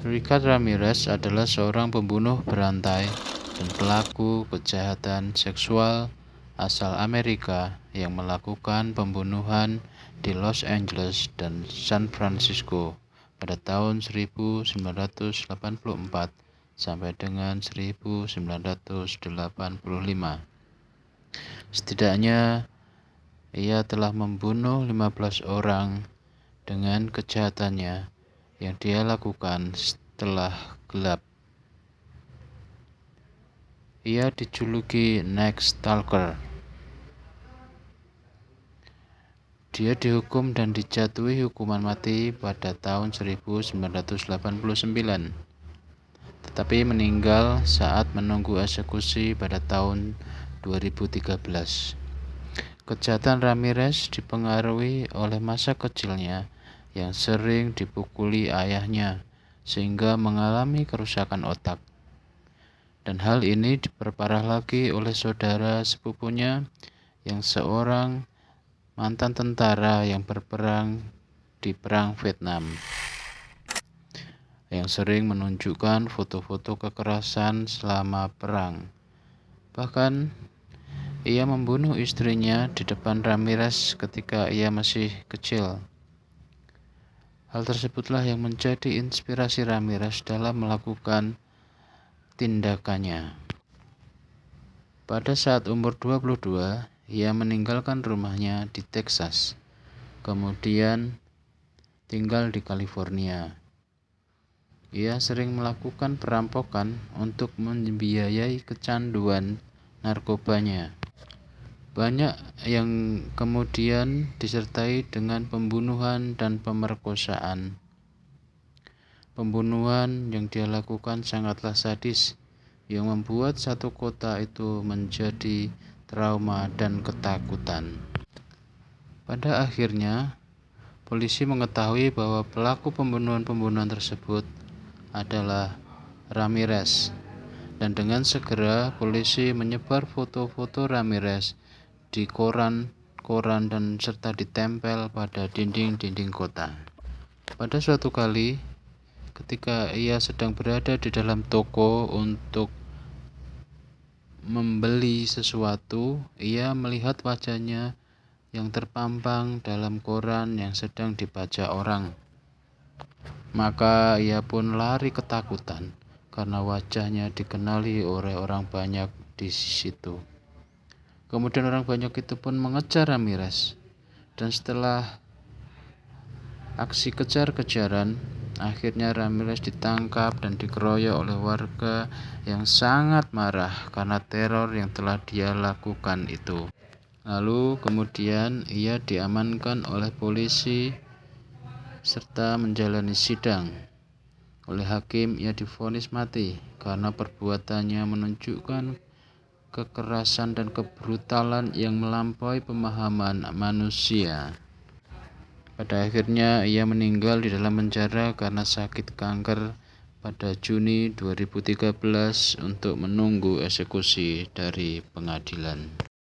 Richard Ramirez adalah seorang pembunuh berantai dan pelaku kejahatan seksual asal Amerika yang melakukan pembunuhan di Los Angeles dan San Francisco pada tahun 1984 sampai dengan 1985. Setidaknya ia telah membunuh 15 orang dengan kejahatannya yang dia lakukan setelah gelap. Ia dijuluki Night Stalker. Dia dihukum dan dijatuhi hukuman mati pada tahun 1989, tetapi meninggal saat menunggu eksekusi pada tahun 2013. Kejahatan Ramirez dipengaruhi oleh masa kecilnya yang sering dipukuli ayahnya sehingga mengalami kerusakan otak. Dan hal ini diperparah lagi oleh saudara sepupunya yang seorang mantan tentara yang berperang di Perang Vietnam, yang sering menunjukkan foto-foto kekerasan selama perang. Bahkan ia membunuh istrinya di depan Ramirez ketika ia masih kecil. Hal tersebutlah yang menjadi inspirasi Ramirez dalam melakukan tindakannya. Pada saat umur 22, ia meninggalkan rumahnya di Texas, kemudian tinggal di California. Ia sering melakukan perampokan untuk membiayai kecanduan narkobanya. Banyak yang kemudian disertai dengan pembunuhan dan pemerkosaan. Pembunuhan yang dia lakukan sangatlah sadis, yang membuat satu kota itu menjadi trauma dan ketakutan. Pada akhirnya, polisi mengetahui bahwa pelaku pembunuhan tersebut adalah Ramirez, dan dengan segera polisi menyebar foto-foto Ramirez di koran dan serta ditempel pada dinding-dinding kota. Pada suatu kali, ketika ia sedang berada di dalam toko untuk membeli sesuatu, ia melihat wajahnya yang terpampang dalam koran yang sedang dibaca orang. Maka ia pun lari ketakutan karena wajahnya dikenali oleh orang banyak di situ. Kemudian orang banyak itu pun mengejar Ramirez, dan setelah aksi kejar-kejaran, akhirnya Ramirez ditangkap dan dikeroyok oleh warga yang sangat marah karena teror yang telah dia lakukan itu. Lalu kemudian ia diamankan oleh polisi serta menjalani sidang. Oleh hakim, ia divonis mati karena perbuatannya menunjukkan kekerasan dan kebrutalan yang melampaui pemahaman manusia. Pada akhirnya ia meninggal di dalam penjara karena sakit kanker pada Juni 2013 untuk menunggu eksekusi dari pengadilan.